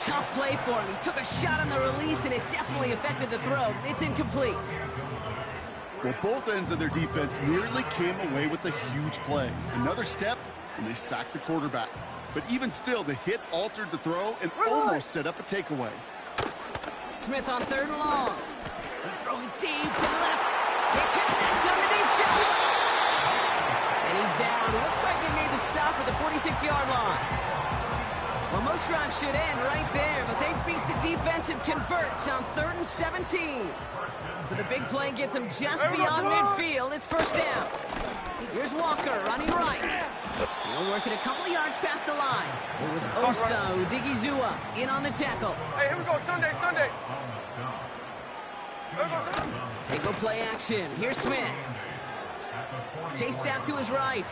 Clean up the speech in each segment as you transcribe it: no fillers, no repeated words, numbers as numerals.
Tough play for him. He took a shot on the release, and it definitely affected the throw. It's incomplete. Well, both ends of their defense nearly came away with a huge play. Another step, and they sacked the quarterback. But even still, the hit altered the throw and almost set up a takeaway. Smith on 3rd and long. He's throwing deep to the left. He connects on the deep shot. And he's down. It looks like they made the stop at the 46-yard line. Well, most drives should end right there, but they beat the defense and convert on 3rd and 17. So the big play gets him just beyond midfield. It's 1st down. Here's Walker running right. He'll work it a couple of yards past the line. It was Osa Odigizua in on the tackle. Hey, here we go, Sunday. They go play action. Here's Smith. Chased out to his right.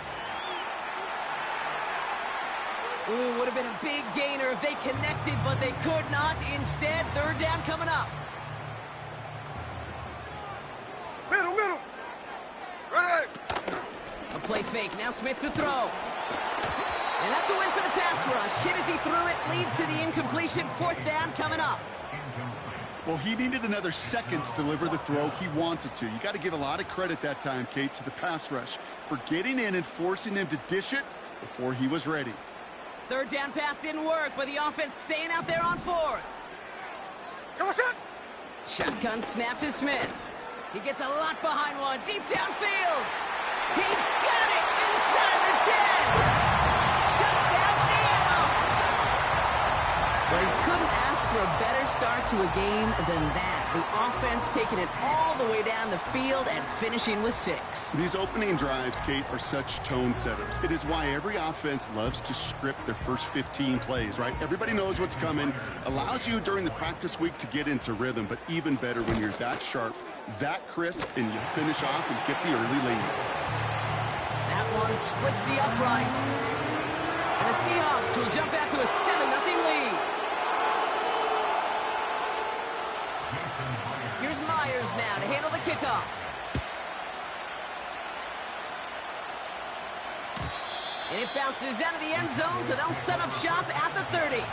Ooh, would have been a big gainer if they connected, but they could not. Instead, 3rd down coming up. Middle. Right. A play fake. Now Smith to throw. And that's a win for the pass rush. Hit as he threw it. Leads to the incompletion. 4th down coming up. Well, he needed another second to deliver the throw he wanted to. You got to give a lot of credit that time, Kate, to the pass rush for getting in and forcing him to dish it before he was ready. 3rd down pass didn't work, but the offense staying out there on 4th. Shotgun snap to Smith. He gets a lot behind one. Deep downfield. He's got it inside the 10. Touchdown, Seattle. Well, you couldn't ask for a better start to a game than that. The offense taking it all the way down the field and finishing with 6. These opening drives, Kate, are such tone setters. It is why every offense loves to script their first 15 plays, right? Everybody knows what's coming. Allows you during the practice week to get into rhythm, but even better when you're that sharp, that crisp, and you finish off and get the early lead. That one splits the uprights. And the Seahawks will jump out to a 7-0 lead. Here's Myers now to handle the kickoff. And it bounces out of the end zone, so they'll set up shop at the 30.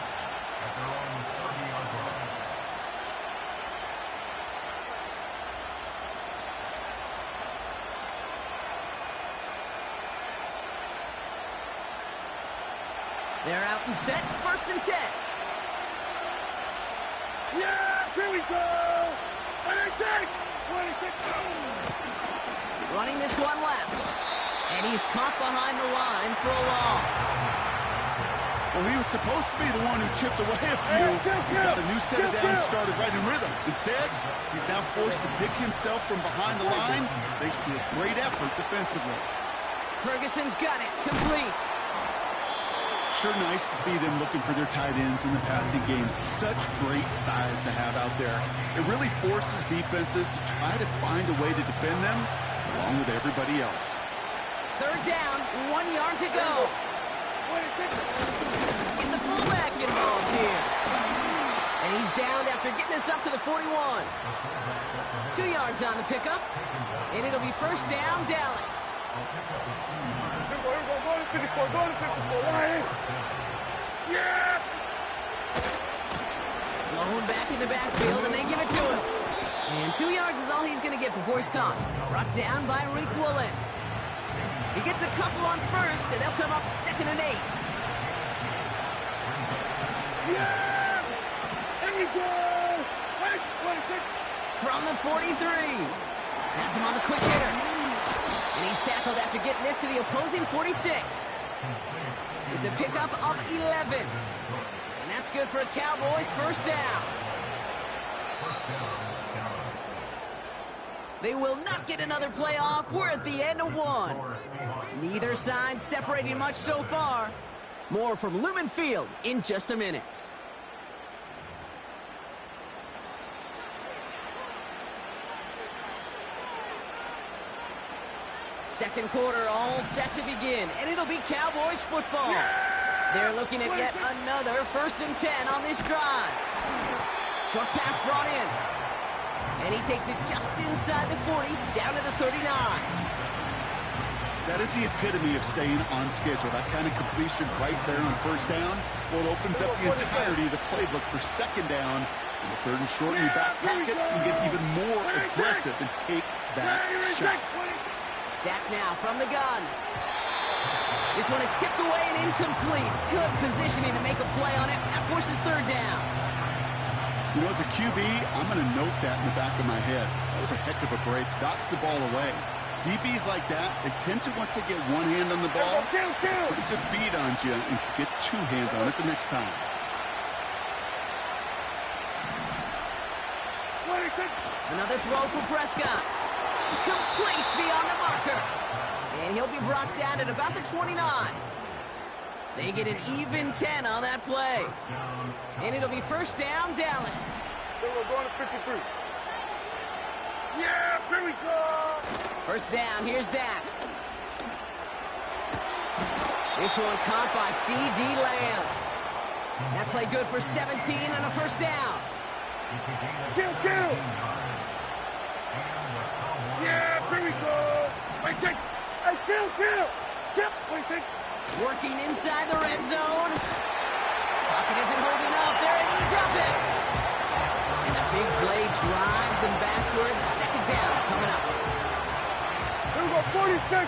They're out and set, 1st and 10. Yeah, here we go. 26. Running this one left. And he's caught behind the line for a loss. Well, he was supposed to be the one who chipped away a few. He got a new set of downs started right in rhythm. Instead, he's now forced to pick himself from behind the line thanks to a great effort defensively. Ferguson's got it. Complete. Sure nice to see them looking for their tight ends in the passing game. Such great size to have out there. It really forces defenses to try to find a way to defend them along with everybody else. 3rd down, 1 yard to go. Get the fullback involved here. And he's down after getting this up to the 41. 2 yards on the pickup. And it'll be 1st down, Dallas. Yeah! Blown back in the backfield, and they give it to him. And 2 yards is all he's going to get before he's caught. Brought down by Reek Woolen. He gets a couple on 1st, and they'll come up 2nd and 8. Yeah! There we go! From the 43. Has him on the quick hitter. And he's tackled after getting this to the opposing 46. It's a pickup of 11. And that's good for a Cowboys 1st down. They will not get another play off. We're at the end of 1. Neither side separating much so far. More from Lumen Field in just a minute. Second quarter all set to begin, and it'll be Cowboys football. Yeah! They're looking at yet another 1st and 10 on this drive. Short pass brought in. And he takes it just inside the 40, down to the 39. That is the epitome of staying on schedule. That kind of completion right there on first down, well, it opens up the entirety of the playbook for second down. And the third and short, you back pocket and get even more aggressive and take that shot. Dak now from the gun. This one is tipped away and incomplete. Good positioning to make a play on it. That forces third down. You know, as a QB, I'm going to note that in the back of my head. That was a heck of a break. Knocks the ball away. DBs like that, they tend to, once they get one hand on the ball, put a good beat on you and get two hands on it the next time. Another throw for Prescott. Complete beyond the marker. And he'll be brought down at about the 29. They get an even 10 on that play. And it'll be first down, Dallas. So we're going to 53. Yeah, here we go. First down, here's Dak. This one caught by C.D. Lamb. That play good for 17 and a first down. Kill. Yeah, here we go. Wait, take. Hey, kill. Wait, take. Working inside the red zone. Pocket isn't holding up. They're able to drop it. And the big play drives them backwards. Second down coming up. Here we go, 46.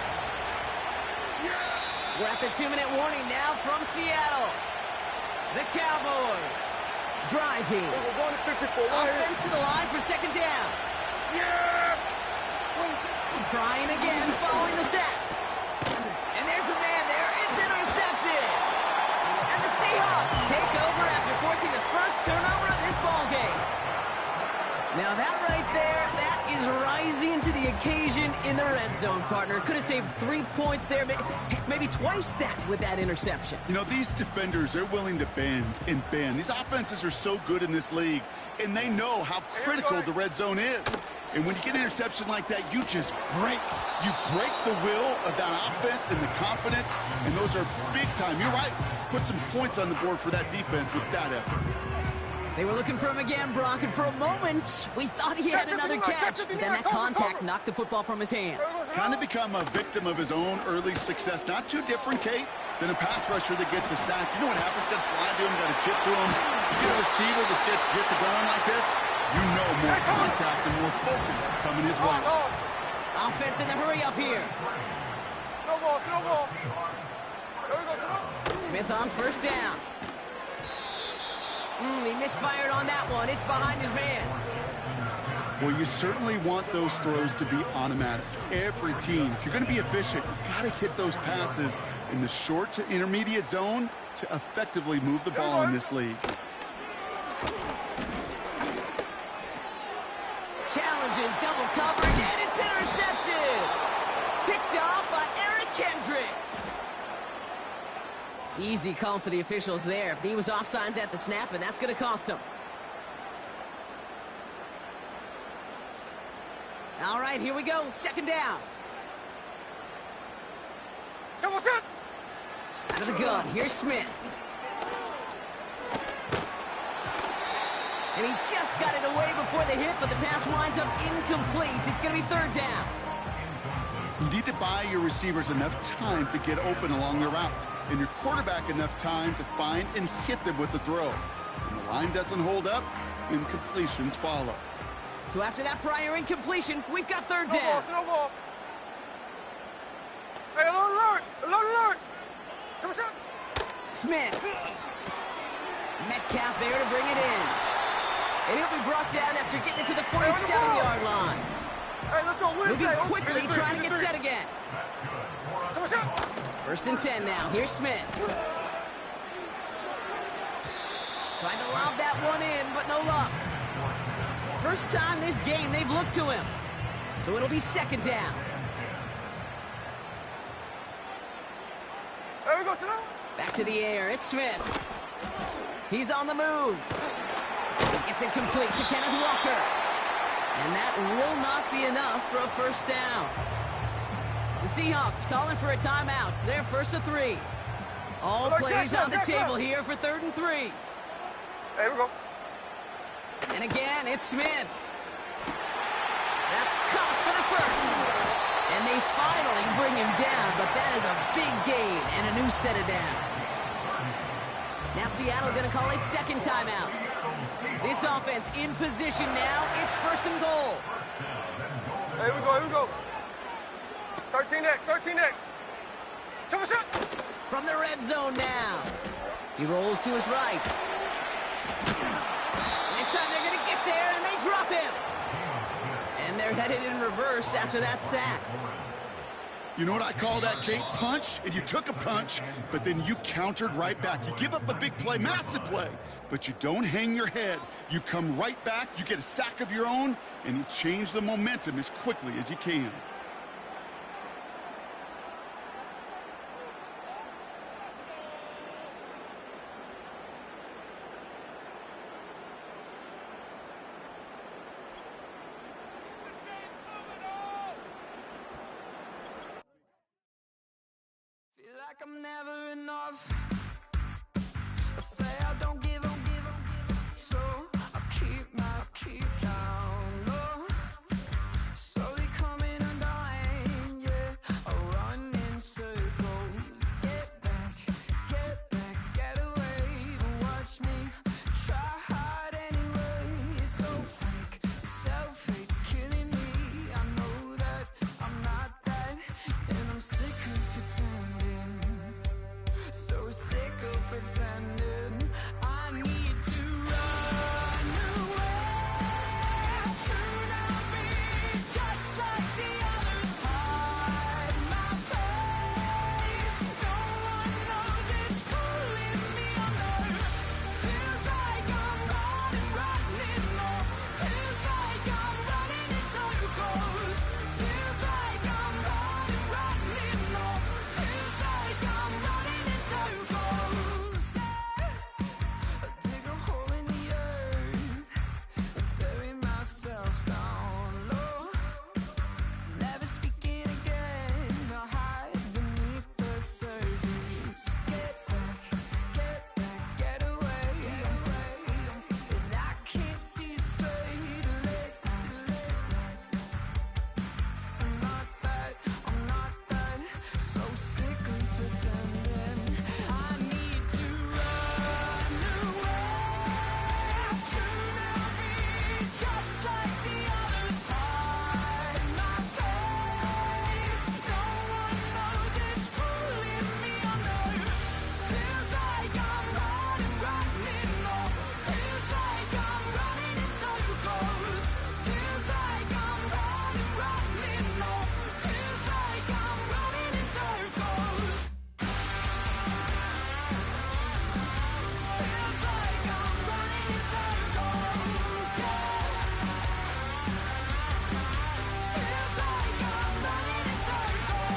We're at the 2-minute warning now from Seattle. The Cowboys driving. We're going to 54. Offense to the line for second down. Yeah. Trying again following the set. And there's a man there. It's intercepted. And the Seahawks take over after forcing the first turnover of this ball game. Now that right there, that is rising to the occasion in the red zone, partner. Could have saved 3 points there, maybe twice that with that interception. You know, these defenders, they're willing to bend and bend. These offenses are so good in this league, and they know how critical the red zone is. And when you get an interception like that, you just break. You break the will of that offense and the confidence, and those are big time. You're right. Put some points on the board for that defense with that effort. They were looking for him again, Brock, and for a moment, we thought he had another catch, but then that contact knocked the football from his hands. Kind of become a victim of his own early success. Not too different, Kate, than a pass rusher that gets a sack. You know what happens? Got to slide to him, got to chip to him. You get a receiver that gets it going like this, you know more contact and more focus is coming his way. Offense in the hurry up here. No ball. There we go, Smith on first down. He misfired on that one. It's behind his man. Well, you certainly want those throws to be automatic. Every team, if you're going to be efficient, you've got to hit those passes in the short to intermediate zone to effectively move the ball in this league. Challenges, double coverage, and it's intercepted. Picked off by Eric Kendricks. Easy call for the officials there. He was offsides at the snap, and that's going to cost him. All right, here we go. Second down. Out of the gun, here's Smith. And he just got it away before the hit, but the pass winds up incomplete. It's going to be third down. You need to buy your receivers enough time to get open along the route, and your quarterback enough time to find and hit them with the throw. When the line doesn't hold up, incompletions follow. So after that prior incompletion, we've got third down. No ball. Hey, alert! Smith. Metcalf there to bring it in. And he'll be brought down after getting it to the 47-yard line. Hey, let's go. Moving quickly, trying to get set again. First and 10 now. Here's Smith. Trying to lob that one in, but no luck. First time this game they've looked to him. So it'll be second down. There we go, Back to the air. It's Smith. He's on the move. It's incomplete to Kenneth Walker. And that will not be enough for a first down. The Seahawks calling for a timeout. They're first to 3. All plays on the table here for 3rd and 3. There we go. And again, it's Smith. That's caught for the first. And they finally bring him down, but that is a big gain and a new set of downs. Now Seattle going to call it second timeout. This offense in position now. It's first and goal. Here we go. 13 next. Come on, shot. From the red zone now. He rolls to his right. This time they're going to get there, and they drop him. And they're headed in reverse after that sack. You know what I call that, Kate? Punch, and you took a punch, but then you countered right back. You give up a big play, massive play, but you don't hang your head. You come right back, you get a sack of your own, and you change the momentum as quickly as you can. Like I'm never enough. I say I don't give up, so I keep down low. Slowly coming undone, yeah. I run in circles. Get back, get away. Watch me try hard anyway. It's so fake, self-hate's killing me. I know that I'm not that, and I'm sick of pretending. So sick of pretending. I need to run away. Soon I'll be just like the others. Hide my face. No one knows it's pulling me under. Feels like I'm running low. Feels like I'm running in circles. Feels like I'm running low. Feels like I'm running in circles. I dig a hole in the earth, bury myself down low. Never speaking again, I hide beneath the surface. Get back, get away. And I can't see straight. Late nights. I'm not that. So sick of pretending. I need to run away. Soon I'll be just like the others. Hide my face. No one knows it's pulling me under. Feels like I'm running low. Feels like I'm running in circles. Feels like I'm running low. Feels like I'm running in circles. Feels like I'm running in circles, yeah. Feels like I'm running in circles.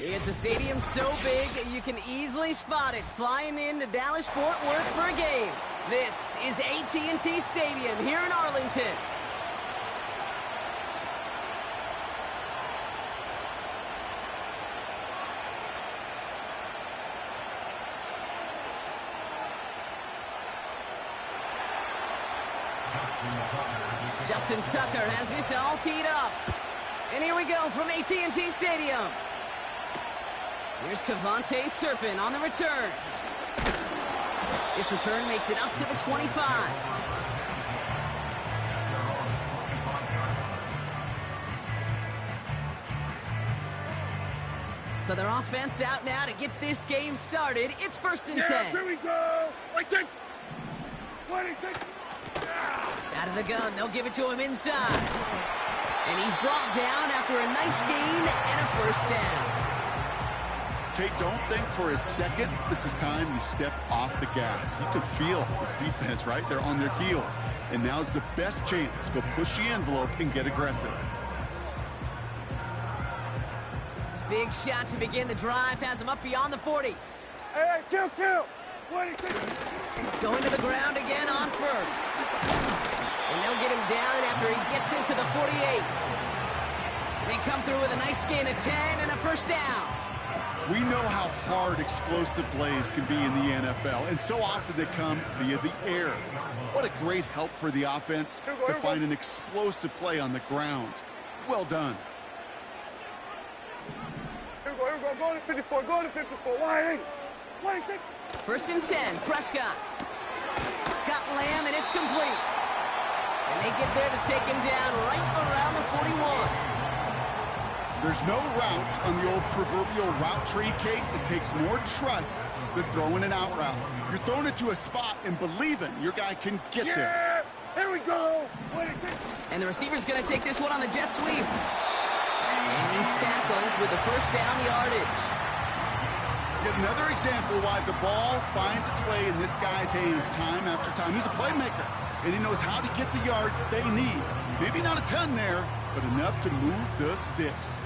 It's a stadium so big you can easily spot it flying into Dallas-Fort Worth for a game. This is AT&T Stadium here in Arlington. Justin Tucker has this all teed up. And here we go from AT&T Stadium. Here's Kavontae Turpin on the return. This return makes it up to the 25. So their offense out now to get this game started. It's first and 10. Here we go. Wait, take. 26. Out of the gun, they'll give it to him inside. And he's brought down after a nice gain and a first down. Kate, don't think for a second this is time you step off the gas. You can feel this defense, right? They're on their heels. And now's the best chance to go push the envelope and get aggressive. Big shot to begin the drive, has him up beyond the 40. Hey, kill. 26. Going to the ground again on first. And they'll get him down after he gets into the 48. They come through with a nice gain of 10 and a first down. We know how hard explosive plays can be in the NFL, and so often they come via the air. What a great help for the offense to find an explosive play on the ground. Well done. Here we go, go to 54, go to 54, wide 8. First and 10, Prescott. Got Lamb, and it's complete. And they get there to take him down right around the 41. There's no routes on the old proverbial route tree, Kate. It takes more trust than throwing an out route. You're throwing it to a spot and believing your guy can get there. Here we go. And the receiver's going to take this one on the jet sweep. And he's tackled with the first down yardage. Yet another example why the ball finds its way in this guy's hands time after time. He's a playmaker, and he knows how to get the yards they need. Maybe not a ton there, but enough to move the sticks.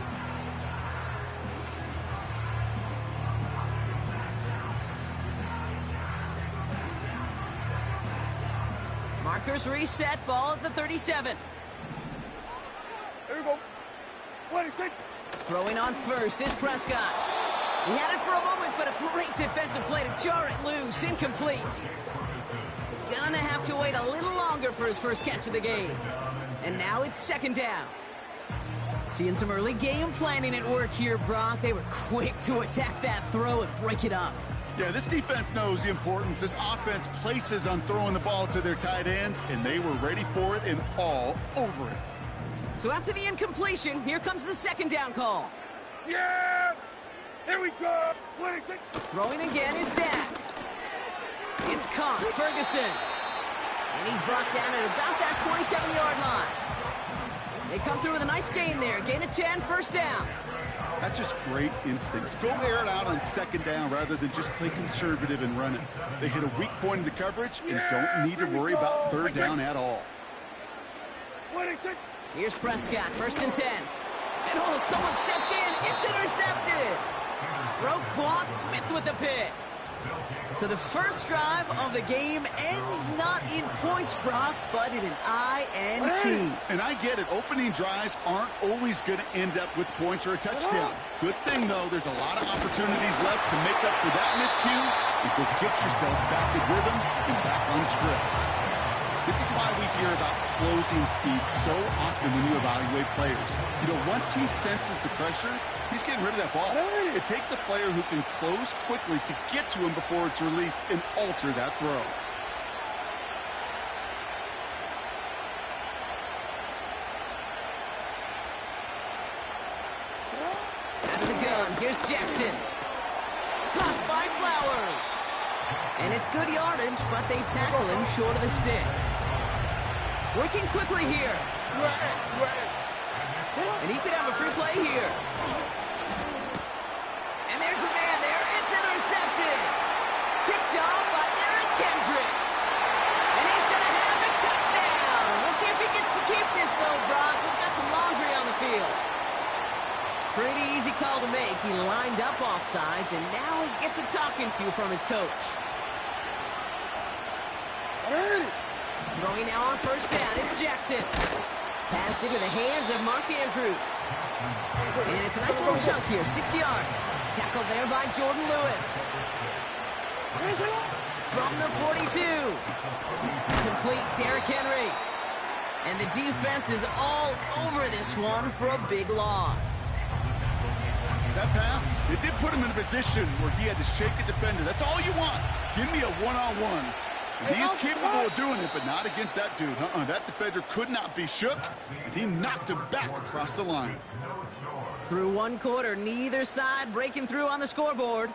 Markers reset, ball at the 37. Here we go. 26. Throwing on first is Prescott. He had it for a moment, but a great defensive play to jar it loose. Incomplete. Gonna have to wait a little longer for his first catch of the game. And now it's second down. Seeing some early game planning at work here, Brock. They were quick to attack that throw and break it up. Yeah, this defense knows the importance this offense places on throwing the ball to their tight ends, and they were ready for it and all over it. So after the incompletion, here comes the second down call. Yeah! Here we go! 26. Throwing again is Dak. It's caught, Ferguson. And he's brought down at about that 27-yard line. They come through with a nice gain there. Gain of 10, first down. That's just great instincts. Go air it out on second down rather than just play conservative and run it. They hit a weak point in the coverage and don't need to worry about third down at all. 26. Here's Prescott, first and 10. And oh, someone stepped in. It's intercepted. Roquan Smith with the pick. So the first drive of the game ends not in points, Brock, but in an INT. And I get it. Opening drives aren't always going to end up with points or a touchdown. Good thing, though, there's a lot of opportunities left to make up for that miscue and go get yourself back in rhythm and back on script. This is why we hear about closing speed so often when you evaluate players. You know, once he senses the pressure, he's getting rid of that ball. It takes a player who can close quickly to get to him before it's released and alter that throw. Out of the gun, here's Jackson. Caught by Flowers. And it's good yardage, but they tackle him short of the sticks. Working quickly here. And he could have a free play here. And there's a man there. It's intercepted. Picked off by Eric Kendricks. And he's going to have a touchdown. We'll see if he gets to keep this, though, Brock. We've got some laundry on the field. Pretty easy call to make. He lined up offsides, and now he gets a talking to from his coach. Throwing now on first down, it's Jackson. Pass into the hands of Mark Andrews. And it's a nice little chunk here, 6 yards. Tackled there by Jordan Lewis. From the 42. Complete Derrick Henry. And the defense is all over this one for a big loss. That pass, it did put him in a position where he had to shake a defender. That's all you want. Give me a one-on-one. He's capable of doing it, but not against that dude. That defender could not be shook, and he knocked him back across the line. Through one quarter, neither side breaking through on the scoreboard.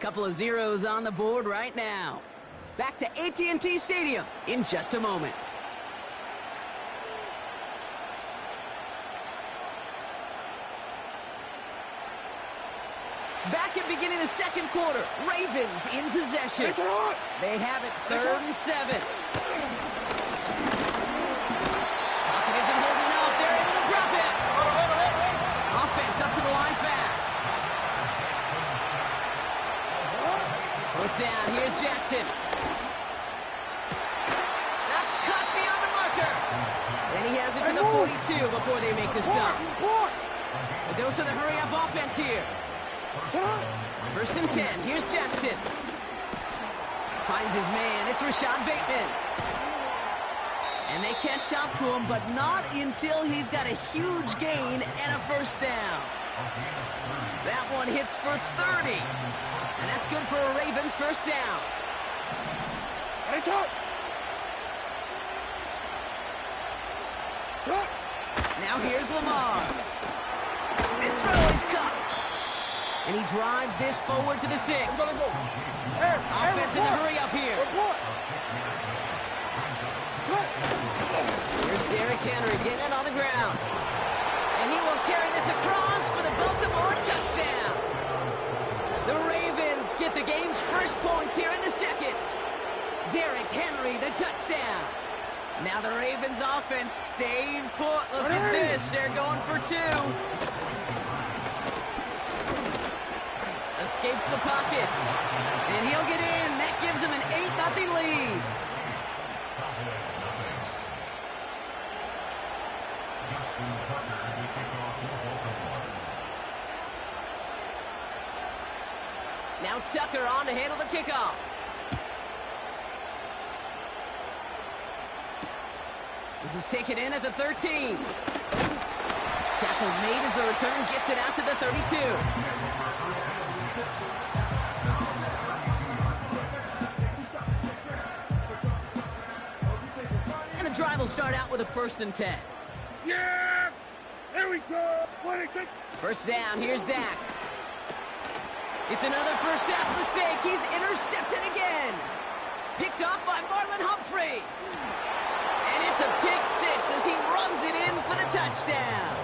Couple of zeros on the board right now. Back to AT&T Stadium in just a moment. Back at beginning of the second quarter, Ravens in possession. They have it 3rd and 7. Pocket isn't holding up. They're able to drop it. Offense up to the line fast. Fourth down, here's Jackson. That's cut beyond the marker. And he has it to the 42 before they make the stop. A dose of the hurry-up offense here. First and 10. Here's Jackson. Finds his man. It's Rashad Bateman. And they catch up to him, but not until he's got a huge gain and a first down. That one hits for 30. And that's good for a Ravens first down. Now here's Lamar. This throw is caught. And he drives this forward to the 6. Offense in the hurry up here. Here's Derrick Henry getting it on the ground. And he will carry this across for the Baltimore touchdown. The Ravens get the game's first points here in the second. Derrick Henry, the touchdown. Now the Ravens offense staying put. Look at this. They're going for 2. Escapes the pocket. And he'll get in. That gives him an 8-0 lead. Now Tucker on to handle the kickoff. This is taken in at the 13. Tackle made as the return gets it out to the 32. And the drive will start out with a 1st and 10. Yeah! There we go! First down, here's Dak. It's another first half mistake. He's intercepted again. Picked off by Marlon Humphrey. And it's a pick 6 as he runs it in for the touchdown.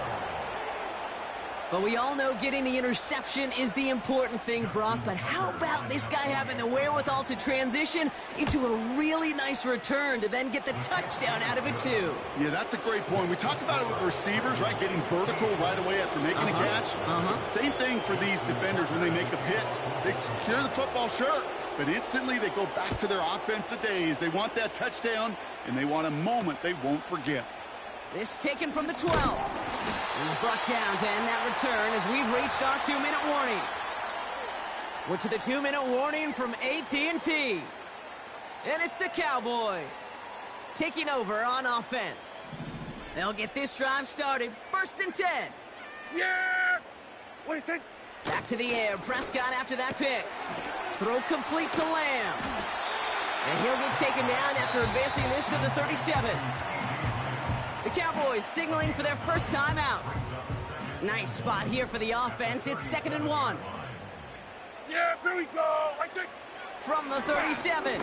But we all know getting the interception is the important thing, Brock. But how about this guy having the wherewithal to transition into a really nice return to then get the touchdown out of it, too? Yeah, that's a great point. We talk about it with receivers, right? Getting vertical right away after making a catch. Same thing for these defenders when they make a pick. They secure the football, sure. But instantly they go back to their offensive days. They want that touchdown, and they want a moment they won't forget. This taken from the 12. He's brought down to end that return as we've reached our 2-minute warning. We're to the 2-minute warning from AT&T. And it's the Cowboys taking over on offense. They'll get this drive started. 1st and 10. Yeah! What do you think? Back to the air. Prescott after that pick. Throw complete to Lamb. And he'll get taken down after advancing this to the 37. The Cowboys signaling for their first time out. Nice spot here for the offense. It's 2nd and 1. Yeah, here we go! I think... From the 37.